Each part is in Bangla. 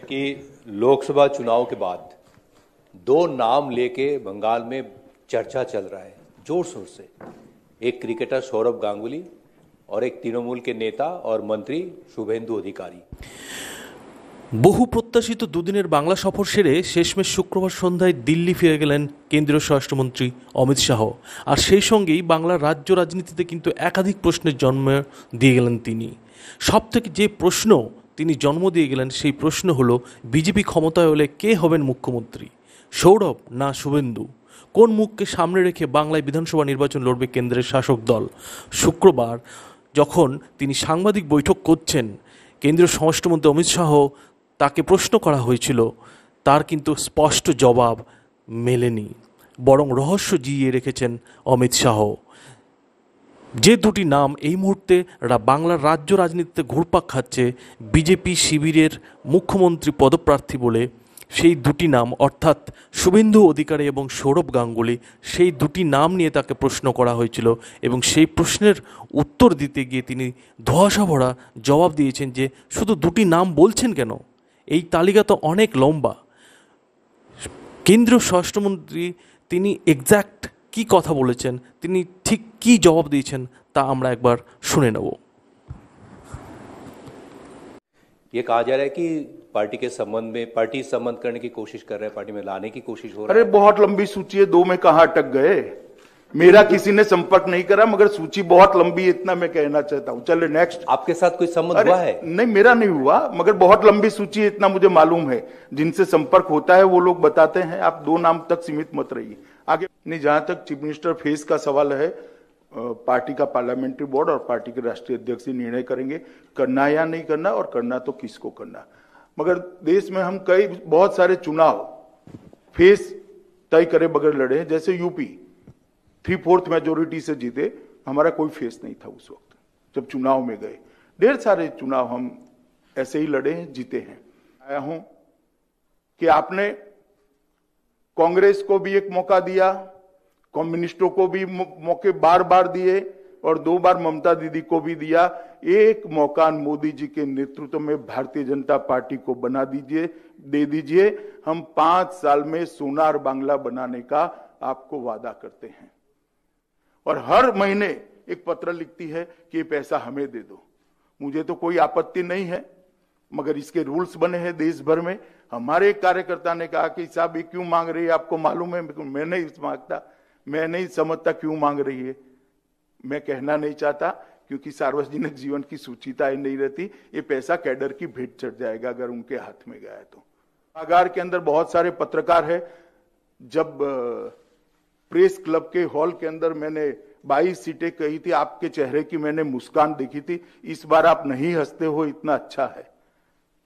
कि लोकसभा चुनाव के बाद दो नाम लेके बंगाल में चर्चा चल रहा है जोर शोर से। एक क्रिकेटर सौरभ गांगुली और एक तृणमूल के नेता और मंत्री शुभेंदु अधिकारी। বহু প্রত্যাশিত দুদিনের বাংলা সফর সেরে শেষমেশ শুক্রবার সন্ধ্যায় দিল্লি ফিরে গেলেন কেন্দ্রীয় স্বরাষ্ট্রমন্ত্রী অমিত শাহ। আর সেই সঙ্গেই বাংলার রাজ্য রাজনীতিতে কিন্তু একাধিক প্রশ্নের জন্ম দিয়ে গেলেন তিনি। সবথেকে যে প্রশ্ন তিনি জন্ম দিয়ে গেলেন সেই প্রশ্ন হলো, বিজেপি ক্ষমতায় হলে কে হবেন মুখ্যমন্ত্রী, সৌরভ না শুভেন্দু? কোন মুখকে সামনে রেখে বাংলায় বিধানসভা নির্বাচন লড়বে কেন্দ্রের শাসক দল? শুক্রবার যখন তিনি সাংবাদিক বৈঠক করছেন, কেন্দ্রীয় স্বরাষ্ট্রমন্ত্রী অমিত শাহ তাকে প্রশ্ন করা হয়েছিল, তার কিন্তু স্পষ্ট জবাব মেলেনি, বরং রহস্য জিইয়ে রেখেছেন অমিত শাহ। যে দুটি নাম এই মুহূর্তে বাংলার রাজ্য রাজনীতিতে ঘুরপাক খাচ্ছে বিজেপি শিবিরের মুখ্যমন্ত্রী পদপ্রার্থী বলে, সেই দুটি নাম অর্থাৎ শুভেন্দু অধিকারী এবং সৌরভ গাঙ্গুলি, সেই দুটি নাম নিয়ে তাকে প্রশ্ন করা হয়েছিল এবং সেই প্রশ্নের উত্তর দিতে গিয়ে তিনি ধোঁয়াশা ভরা জবাব দিয়েছেন যে শুধু দুটি নাম বলছেন কেন, এই তালিকা তো অনেক লম্বা। কেন্দ্রীয় স্বরাষ্ট্রমন্ত্রী তিনি এক্স্যাক্ট কি কথা বলেছেন, তিনি ঠিক কি জবাব দিয়েছেন তা আমরা একবার শুনে নেব। ये कहा जा रहा है कि पार्टी के संबंध में पार्टी संबंध करने की कोशिश कर रहे हैं, पार्टी में लाने की कोशिश हो रही है। अरे बहुत लंबी सूची है, दो में कहां अटक गए? मेरा किसी ने संपर्क नहीं करा, मगर सूची बहुत लंबी है, इतना मैं कहना चाहता हूं। चले नेक्स्ट। आपके साथ कोई संबंध हुआ है? नहीं, मेरा नहीं हुआ, मगर बहुत लंबी सूची है, इतना मुझे मालूम है। जिनसे संपर्क होता है वो लोग बताते हैं। आप दो नाम तक सीमित मत रहिए, आगे नहीं। जहां तक चीफ मिनिस्टर फेस का सवाल है, पार्टी का पार्लियामेंट्री बोर्ड और पार्टी के राष्ट्रीय अध्यक्ष ही निर्णय करेंगे करना या नहीं करना, और करना तो किसको करना। मगर देश में हम बहुत सारे चुनाव फेस तय करे बगैर लड़े हैं। जैसे यूपी 3/4 मेजोरिटी से जीते, हमारा कोई फेस नहीं था उस वक्त जब चुनाव में गए। ढेर सारे चुनाव हम ऐसे ही लड़े हैं, जीते हैं। आया हूं कि आपने कांग्रेस को भी एक मौका दिया, कम्युनिस्टों को भी मौके बार बार दिए, और 2 बार ममता दीदी को भी दिया। एक मौका मोदी जी के नेतृत्व में भारतीय जनता पार्टी को दे दीजिए। हम 5 साल में सोनार बांग्ला बनाने का आपको वादा करते हैं, और हर महीने एक पत्र लिखती है कि ये पैसा हमें दे दो। मुझे तो कोई आपत्ति नहीं है, मगर इसके रूल्स बने हैं देश भर में। हमारे एक कार्यकर्ता ने कहा कि साहब ये क्यों मांग रही है, आपको मालूम है? मैं नहीं मांगता, मैं नहीं समझता क्यों मांग रही है। मैं कहना नहीं चाहता, क्योंकि सार्वजनिक जीवन की सूचिता नहीं रहती। ये पैसा कैडर की भेंट चढ़ जाएगा अगर उनके हाथ में गया तो। आगार के अंदर बहुत सारे पत्रकार है। जब प्रेस क्लब के हॉल के अंदर मैंने 22 सीटें कही थी, आपके चेहरे की मैंने मुस्कान देखी थी। इस बार आप नहीं हंसते हो, इतना अच्छा है,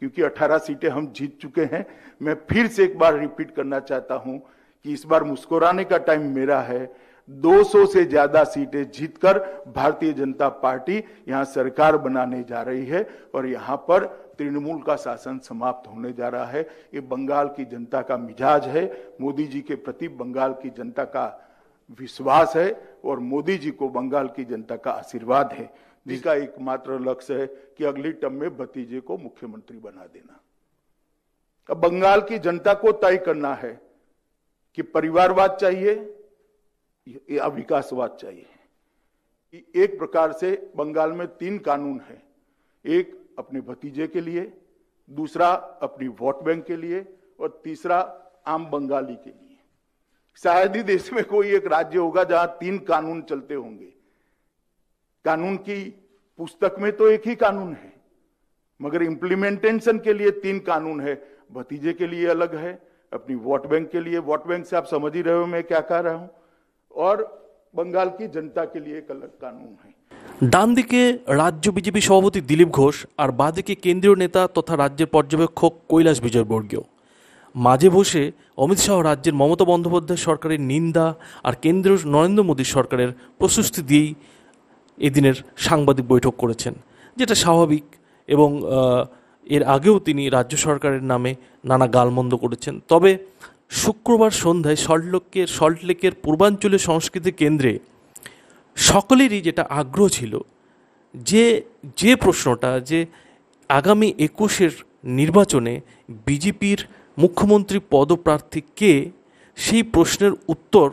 क्योंकि 18 सीटें हम जीत चुके हैं। मैं फिर से एक बार रिपीट करना चाहता हूं कि इस बार मुस्कुराने का टाइम मेरा है। 200 से ज्यादा सीटें जीतकर भारतीय जनता पार्टी यहां सरकार बनाने जा रही है, और यहां पर तृणमूल का शासन समाप्त होने जा रहा है। ये बंगाल की जनता का मिजाज है, मोदी जी के प्रति बंगाल की जनता का विश्वास है, और मोदी जी को बंगाल की जनता का आशीर्वाद है, जिसका एकमात्र लक्ष्य है कि अगली टर्म में भतीजे को मुख्यमंत्री बना देना। अब बंगाल की जनता को तय करना है कि परिवारवाद चाहिए या विकासवाद चाहिए। एक प्रकार से बंगाल में 3 कानून है, एक अपने भतीजे के लिए, दूसरा अपनी वोट बैंक के लिए, और तीसरा आम बंगाली के लिए। शायद ही देश में कोई एक राज्य होगा जहां 3 कानून चलते होंगे। कानून की पुस्तक में तो एक ही कानून है, मगर इंप्लीमेंटेशन के लिए 3 कानून है। भतीजे के लिए अलग है, अपनी वोट बैंक के लिए, वोट बैंक से आप समझ ही रहे हो मैं क्या कह रहा हूं, और बंगाल की जनता के लिए एक अलग कानून है। ডান দিকে রাজ্য বিজেপি সভাপতি দিলীপ ঘোষ, আর বাঁদিকে কেন্দ্রীয় নেতা তথা রাজ্যের পর্যবেক্ষক কৈলাস বিজয়বর্গীয়। মাঝে বসে অমিত শাহ রাজ্যের মমতা বন্দ্যোপাধ্যায় সরকারের নিন্দা আর কেন্দ্রীয় নরেন্দ্র মোদী সরকারের প্রশস্তি দিয়েই এদিনের সাংবাদিক বৈঠক করেছেন, যেটা স্বাভাবিক। এবং এর আগেও তিনি রাজ্য সরকারের নামে নানা গালমন্দ করেছেন। তবে শুক্রবার সন্ধ্যায় সল্টলেকের পূর্বাঞ্চলীয় সংস্কৃতি কেন্দ্রে সকলেরই যেটা আগ্রহ ছিল, যে প্রশ্নটা যে আগামী 21-এর নির্বাচনে বিজেপির মুখ্যমন্ত্রী পদপ্রার্থী কে, সেই প্রশ্নের উত্তর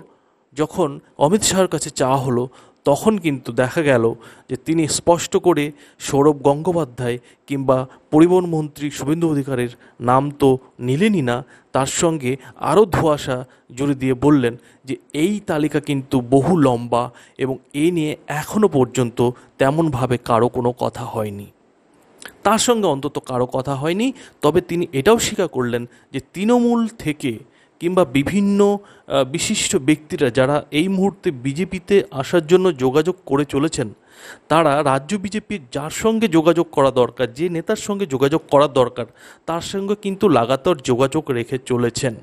যখন অমিত শাহর কাছে চাওয়া হলো, তখন কিন্তু দেখা গেল যে তিনি স্পষ্ট করে সৌরভ গঙ্গোপাধ্যায় কিংবা পরিবহন মন্ত্রী শুভেন্দু অধিকারীর নাম তো নিলেনই না, তার সঙ্গে আরও ধোঁয়াশা জুড়ে দিয়ে বললেন যে এই তালিকা কিন্তু বহু লম্বা এবং এ নিয়ে এখনও পর্যন্ত তেমনভাবে কারো কোনো কথা হয়নি। তার সঙ্গে অন্তত কারো কথা হয়নি। তবে তিনি এটাও স্বীকার করলেন যে তৃণমূল থেকে কিংবা বিভিন্ন বিশিষ্ট ব্যক্তিরা যারা এই মুহূর্তে বিজেপিতে আসার জন্য যোগাযোগ করে চলেছেন, তারা রাজ্য বিজেপির যার সঙ্গে যোগাযোগ করা দরকার, যে নেতার সঙ্গে যোগাযোগ করা দরকার, তার সঙ্গে কিন্তু লাগাতার যোগাযোগ রেখে চলেছেন।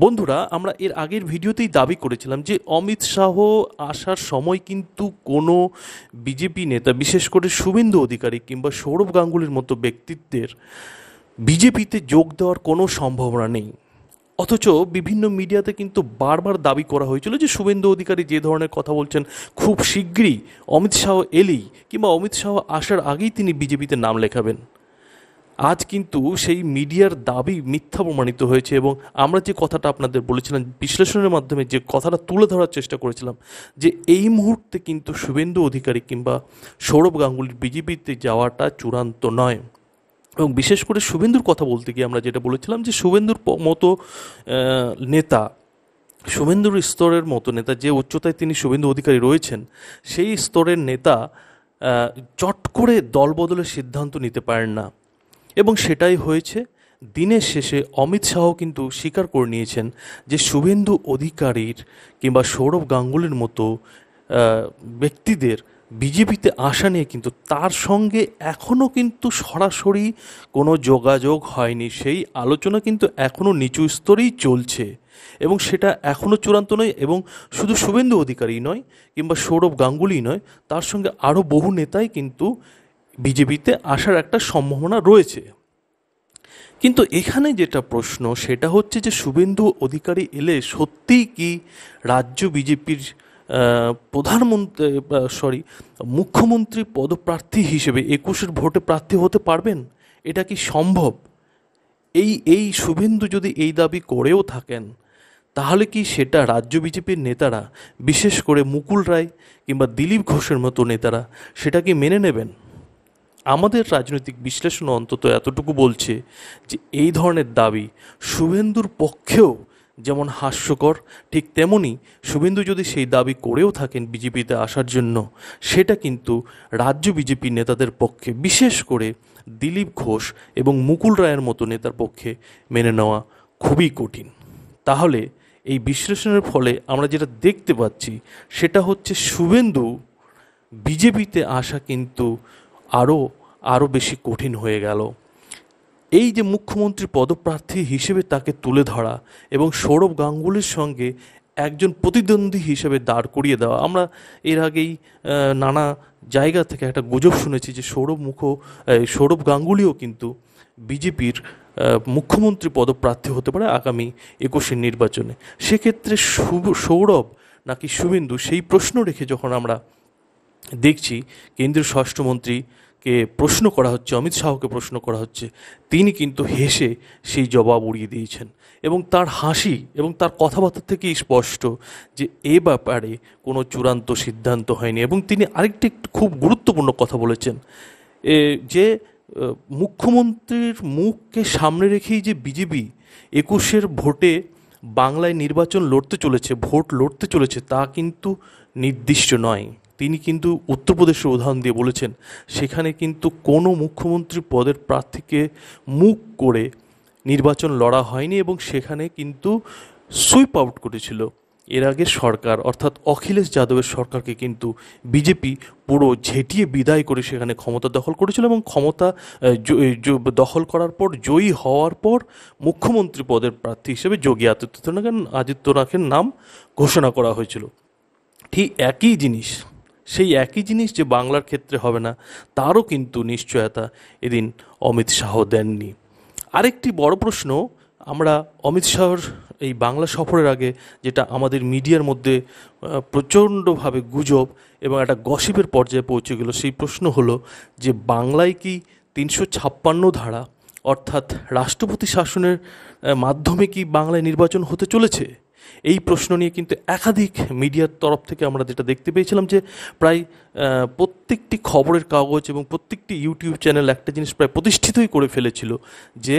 বন্ধুরা, আমরা এর আগের ভিডিওতেই দাবি করেছিলাম যে অমিত শাহ আসার সময় কিন্তু কোনো বিজেপি নেতা, বিশেষ করে শুভেন্দু অধিকারী কিংবা সৌরভ গাঙ্গুলির মতো ব্যক্তিত্বের বিজেপিতে যোগ দেওয়ার কোনো সম্ভাবনা নেই। অথচ বিভিন্ন মিডিয়াতে কিন্তু বারবার দাবি করা হয়েছিল যে শুভেন্দু অধিকারী যে ধরনের কথা বলছেন, খুব শীঘ্রই অমিত শাহ এলেই কিংবা অমিত শাহ আসার আগেই তিনি বিজেপিতে নাম লেখাবেন। আজ কিন্তু সেই মিডিয়ার দাবি মিথ্যা প্রমাণিত হয়েছে এবং আমরা যে কথাটা আপনাদের বলেছিলাম, বিশ্লেষণের মাধ্যমে যে কথাটা তুলে ধরার চেষ্টা করেছিলাম, যে এই মুহূর্তে কিন্তু শুভেন্দু অধিকারী কিংবা সৌরভ গাঙ্গুলির বিজেপিতে যাওয়াটা চূড়ান্ত নয়। এবং বিশেষ করে শুভেন্দুর কথা বলতে গিয়ে আমরা যেটা বলেছিলাম যে শুভেন্দুর মতো নেতা, শুভেন্দুর স্তরের মতো নেতা, যে উচ্চতায় তিনি শুভেন্দু অধিকারী রয়েছেন, সেই স্তরের নেতা চট করে দল বদলের সিদ্ধান্ত নিতে পারেন না। এবং সেটাই হয়েছে। দিনের শেষে অমিত শাহ কিন্তু স্বীকার করে নিয়েছেন যে শুভেন্দু অধিকারীর কিংবা সৌরভ গাঙ্গুলির মতো ব্যক্তিদের বিজেপিতে আসা নিয়ে কিন্তু তার সঙ্গে এখনও কিন্তু সরাসরি কোনো যোগাযোগ হয়নি। সেই আলোচনা কিন্তু এখনও নিচু স্তরেই চলছে এবং সেটা এখনও চূড়ান্ত নয়। এবং শুধু শুভেন্দু অধিকারী নয় কিংবা সৌরভ গাঙ্গুলি নয়, তার সঙ্গে আরও বহু নেতাই কিন্তু বিজেপিতে আসার একটা সম্ভাবনা রয়েছে। কিন্তু এখানে যেটা প্রশ্ন সেটা হচ্ছে যে শুভেন্দু অধিকারী এলে সত্যিই কি রাজ্য বিজেপির মুখ্যমন্ত্রী পদপ্রার্থী হিসেবে 21-এর ভোটে প্রার্থী হতে পারবেন? এটা কি সম্ভব? এই শুভেন্দু যদি এই দাবি করেও থাকেন, তাহলে কি সেটা রাজ্য বিজেপির নেতারা, বিশেষ করে মুকুল রায় কিংবা দিলীপ ঘোষের মতো নেতারা, সেটা কি মেনে নেবেন? আমাদের রাজনৈতিক বিশ্লেষণ অন্তত এতটুকু বলছে যে এই ধরনের দাবি শুভেন্দুর পক্ষেও যেমন হাস্যকর, ঠিক তেমনি শুভেন্দু যদি সেই দাবি করেও থাকেন বিজেপিতে আসার জন্য, সেটা কিন্তু রাজ্য বিজেপি নেতাদের পক্ষে, বিশেষ করে দিলীপ ঘোষ এবং মুকুল রায়ের মতো নেতার পক্ষে মেনে নেওয়া খুবই কঠিন। তাহলে এই বিশ্লেষণের ফলে আমরা যেটা দেখতে পাচ্ছি সেটা হচ্ছে শুভেন্দু বিজেপিতে আসা কিন্তু আরও বেশি কঠিন হয়ে গেল। এই যে মুখ্যমন্ত্রী পদপ্রার্থী হিসেবে তাকে তুলে ধরা এবং সৌরভ গাঙ্গুলির সঙ্গে একজন প্রতিদ্বন্দ্বী হিসেবে দাঁড় করিয়ে দেওয়া, আমরা এর আগেই নানা জায়গা থেকে একটা গুজব শুনেছি যে সৌরভ গাঙ্গুলিও কিন্তু বিজেপির মুখ্যমন্ত্রী পদপ্রার্থী হতে পারে আগামী 21-এর নির্বাচনে। সেক্ষেত্রে সৌরভ নাকি শুভেন্দু, সেই প্রশ্ন রেখে যখন আমরা দেখছি কেন্দ্রীয় স্বরাষ্ট্রমন্ত্রীকে প্রশ্ন করা হচ্ছে, অমিত শাহকে প্রশ্ন করা হচ্ছে, তিনি কিন্তু হেসে সেই জবাব উড়িয়ে দিয়েছেন। এবং তার হাসি এবং তার কথাবার্তা থেকেই স্পষ্ট যে এ ব্যাপারে কোনো চূড়ান্ত সিদ্ধান্ত হয়নি। এবং তিনি আরেকটি খুব গুরুত্বপূর্ণ কথা বলেছেন, যে মুখ্যমন্ত্রীর মুখকে সামনে রেখেই যে বিজেপি 21-এর ভোটে বাংলায় নির্বাচন লড়তে চলেছে, ভোট লড়তে চলেছে, তা কিন্তু নির্দিষ্ট নয়। তিনি কিন্তু উত্তরপ্রদেশের উদাহরণ দিয়ে বলেছেন সেখানে কিন্তু কোনো মুখ্যমন্ত্রী পদের প্রার্থীকে মুখ করে নির্বাচন লড়া হয়নি এবং সেখানে কিন্তু সুইপ আউট করেছিল এর আগে সরকার, অর্থাৎ অখিলেশ যাদবের সরকারকে কিন্তু বিজেপি পুরো ঝেঁটিয়ে বিদায় করে সেখানে ক্ষমতা দখল করেছিল এবং ক্ষমতা দখল করার পর, জয়ী হওয়ার পর মুখ্যমন্ত্রী পদের প্রার্থী হিসেবে যোগী আদিত্যনাথের নাম ঘোষণা করা হয়েছিল। ঠিক একই জিনিস, সেই একই জিনিস যে বাংলার ক্ষেত্রে হবে না তারও কিন্তু নিশ্চয়তা এদিন অমিত শাহ দেননি। আরেকটি বড় প্রশ্ন, আমরা অমিত শাহর এই বাংলা সফরের আগে যেটা আমাদের মিডিয়ার মধ্যে প্রচণ্ডভাবে গুজব এবং একটা গসিপের পর্যায়ে পৌঁছে গেল, সেই প্রশ্ন হলো যে বাংলায় কি 356 ধারা অর্থাৎ রাষ্ট্রপতি শাসনের মাধ্যমে কি বাংলায় নির্বাচন হতে চলেছে? এই প্রশ্ন নিয়ে কিন্তু একাধিক মিডিয়ার তরফ থেকে আমরা যেটা দেখতে পেয়েছিলাম যে প্রায় প্রত্যেকটি খবরের কাগজ এবং প্রত্যেকটি ইউটিউব চ্যানেল একটা জিনিস প্রায় প্রতিষ্ঠিতই করে ফেলেছিল যে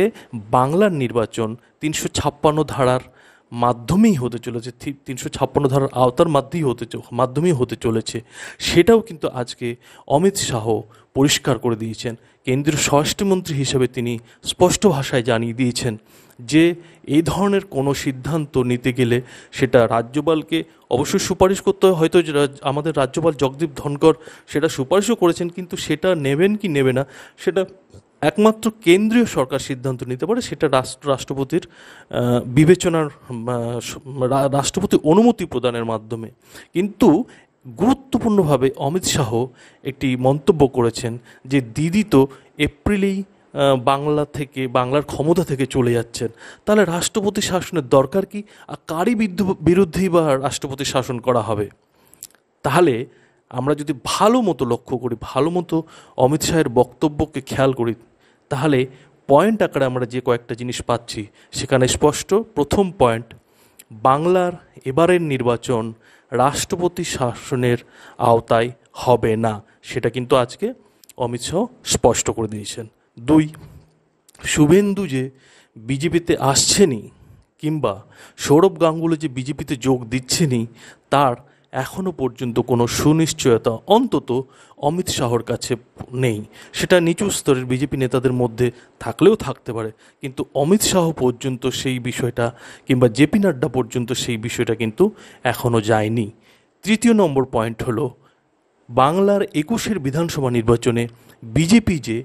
বাংলার নির্বাচন ৩৫৬ ধারার মাধ্যমেই হতে চলেছে, ৩৫৬ ধারার আওতার মাধ্যমেই হতে চলেছে। সেটাও কিন্তু আজকে অমিত শাহ পরিষ্কার করে দিয়েছেন। কেন্দ্রীয় স্বরাষ্ট্রমন্ত্রী হিসেবে তিনি স্পষ্ট ভাষায় জানিয়ে দিয়েছেন যে এই ধরনের কোনো সিদ্ধান্ত নিতে গেলে সেটা রাজ্যপালকে অবশ্যই সুপারিশ করতে হয়। হয়তো আমাদের রাজ্যপাল জগদীপ ধনকর সেটা সুপারিশও করেছেন, কিন্তু সেটা নেবেন কি নেবে না সেটা একমাত্র কেন্দ্রীয় সরকার সিদ্ধান্ত নিতে পারে। সেটা রাষ্ট্রপতির বিবেচনার রাষ্ট্রপতি অনুমতি প্রদানের মাধ্যমে। কিন্তু গুরুত্বপূর্ণভাবে অমিত শাহ একটি মন্তব্য করেছেন যে দিদি তো এপ্রিলেই বাংলার ক্ষমতা থেকে চলে যাচ্ছেন, তাহলে রাষ্ট্রপতি শাসনের দরকার কি? আর কারই বিরুদ্ধেই বা রাষ্ট্রপতি শাসন করা হবে? তাহলে আমরা যদি ভালো মতো লক্ষ্য করি, ভালো মতো অমিত শাহের বক্তব্যকে খেয়াল করি, তাহলে পয়েন্ট আকারে আমরা যে কয়েকটা জিনিস পাচ্ছি সেখানে স্পষ্ট। প্রথম পয়েন্ট, বাংলার এবারের নির্বাচন রাষ্ট্রপতি শাসনের আওতায় হবে না, সেটা কিন্তু আজকে অমিত শাহ স্পষ্ট করে দিয়েছেন। 2, শুভেন্দু যে বিজেপিতে আসছেনি কিংবা সৌরভ গাঙ্গুলি যে বিজেপিতে যোগ দিচ্ছেনি তার এখনও পর্যন্ত কোনো সুনিশ্চয়তা অন্তত অমিত শাহর কাছে নেই। সেটা নিচু স্তরের বিজেপি নেতাদের মধ্যে থাকলেও থাকতে পারে, কিন্তু অমিত শাহ পর্যন্ত সেই বিষয়টা কিংবা জেপি নাড্ডা পর্যন্ত সেই বিষয়টা কিন্তু এখনও যায়নি। 3 নম্বর পয়েন্ট হলো বাংলার 21 বিধানসভা নির্বাচনে বিজেপি যে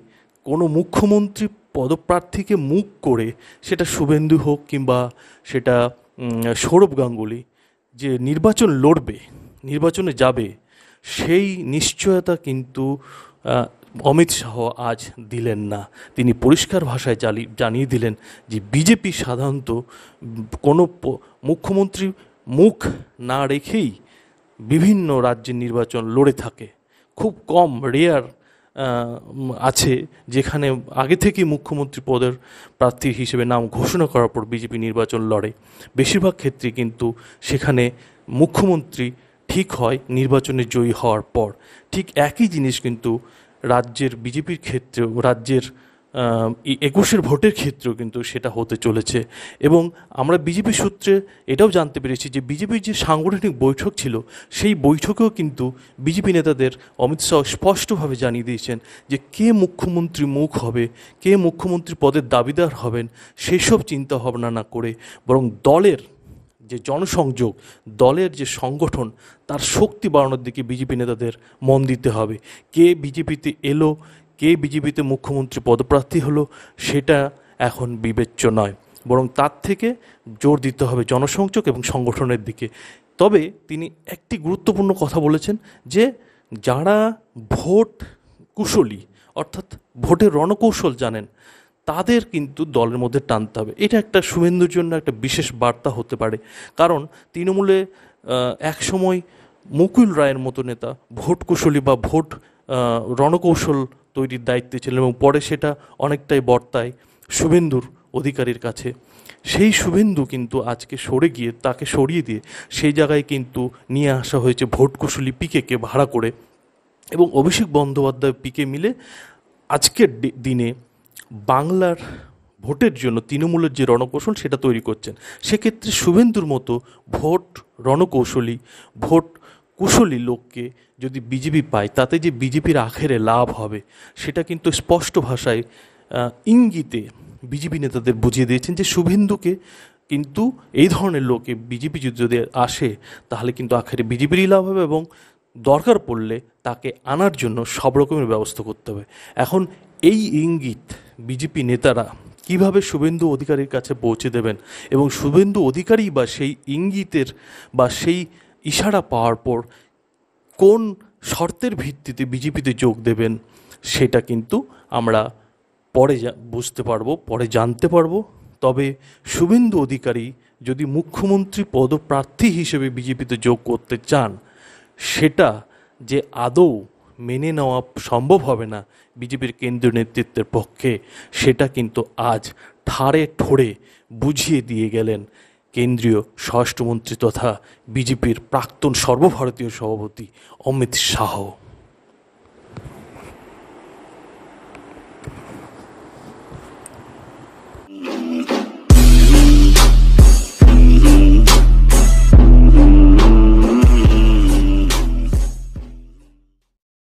কোনো মুখ্যমন্ত্রী পদপ্রার্থীকে মুখ করে, সেটা শুভেন্দু হোক কিংবা সেটা সৌরভ গাঙ্গুলি, যে নির্বাচন লড়বে, নির্বাচনে যাবে, সেই নিশ্চয়তা কিন্তু অমিত শাহ আজ দিলেন না। তিনি পরিষ্কার ভাষায় জানিয়ে দিলেন যে বিজেপি সাধারণত কোনো মুখ্যমন্ত্রী মুখ না রেখেই বিভিন্ন রাজ্যের নির্বাচন লড়ে থাকে। খুব কম রেয়ার আছে যেখানে আগে থেকেই মুখ্যমন্ত্রী পদের প্রার্থী হিসেবে নাম ঘোষণা করার পর বিজেপি নির্বাচন লড়ে। বেশিরভাগ ক্ষেত্রে কিন্তু সেখানে মুখ্যমন্ত্রী ঠিক হয় নির্বাচনে জয়ী হওয়ার পর। ঠিক একই জিনিস কিন্তু রাজ্যের বিজেপির ক্ষেত্রেও, রাজ্যের 21 ভোটের ক্ষেত্রেও কিন্তু সেটা হতে চলেছে। এবং আমরা বিজেপি সূত্রে এটাও জানতে পেরেছি যে বিজেপির যে সাংগঠনিক বৈঠক ছিল সেই বৈঠকেও কিন্তু বিজেপি নেতাদের অমিত শাহ স্পষ্টভাবে জানিয়ে দিয়েছেন যে কে মুখ্যমন্ত্রী মুখ হবে, কে মুখ্যমন্ত্রী পদের দাবিদার হবেন, সেই সব চিন্তা ভাবনা না করে বরং দলের যে জনসংযোগ, দলের যে সংগঠন, তার শক্তি বাড়ানোর দিকে বিজেপি নেতাদের মন দিতে হবে। কে বিজেপিতে এলো, কে বিজেপিতে মুখ্যমন্ত্রী পদপ্রার্থী হলো, সেটা এখন বিবেচ্য নয়, বরং তার থেকে জোর দিতে হবে জনসংযোগ এবং সংগঠনের দিকে। তবে তিনি একটি গুরুত্বপূর্ণ কথা বলেছেন যে যারা ভোট কুশলী, অর্থাৎ ভোটের রণকৌশল জানেন, তাদের কিন্তু দলের মধ্যে টানতে হবে। এটা একটা শুভেন্দুর জন্য একটা বিশেষ বার্তা হতে পারে, কারণ তৃণমূলে একসময় মুকুল রায়ের মতো নেতা ভোট কুশলী বা ভোট রণকৌশল তৈরির দায়িত্বে ছিলেন এবং পরে সেটা অনেকটাই বর্তায় শুভেন্দুর অধিকারীর কাছে। সেই শুভেন্দু কিন্তু আজকে তাকে সরিয়ে দিয়ে সেই জায়গায় কিন্তু নিয়ে আসা হয়েছে ভোট কুশলী পিকেকে ভাড়া করে, এবং অভিষেক বন্দ্যোপাধ্যায় পিকে মিলে আজকের দিনে বাংলার ভোটের জন্য তৃণমূলের যে রণকৌশল সেটা তৈরি করছেন। সেক্ষেত্রে শুভেন্দুর মতো ভোট রণকৌশলী, ভোট কুশলী লোককে যদি বিজেপি পায়, তাতে যে বিজেপির আখেরে লাভ হবে সেটা কিন্তু স্পষ্ট ভাষায় ইঙ্গিতে বিজেপি নেতাদের বুঝিয়ে দিয়েছেন যে শুভেন্দুকে কিন্তু এই ধরনের লোকে বিজেপি যদি আসে তাহলে কিন্তু আখেরে বিজেপিরই লাভ হবে, এবং দরকার পড়লে তাকে আনার জন্য সব রকমের ব্যবস্থা করতে হবে। এখন এই ইঙ্গিত বিজেপি নেতারা কিভাবে শুভেন্দু অধিকারীর কাছে পৌঁছে দেবেন এবং শুভেন্দু অধিকারী বা সেই ইঙ্গিতের বা সেই ইশারা পাওয়ার পর কোন শর্তের ভিত্তিতে বিজেপিতে যোগ দেবেন, সেটা কিন্তু আমরা পরে বুঝতে পারবো, পরে জানতে পারবো। তবে শুভেন্দু অধিকারী যদি মুখ্যমন্ত্রী পদপ্রার্থী হিসেবে বিজেপিতে যোগ করতে চান, সেটা যে আদৌ মেনে নেওয়া সম্ভব হবে না বিজেপির কেন্দ্রীয় নেতৃত্বের পক্ষে, সেটা কিন্তু আজ ঠাড়ে ঠোড়ে বুঝিয়ে দিয়ে গেলেন কেন্দ্রীয় স্বরাষ্ট্রমন্ত্রী তথা বিজেপির প্রাক্তন সর্বভারতীয় সভাপতি অমিত শাহ।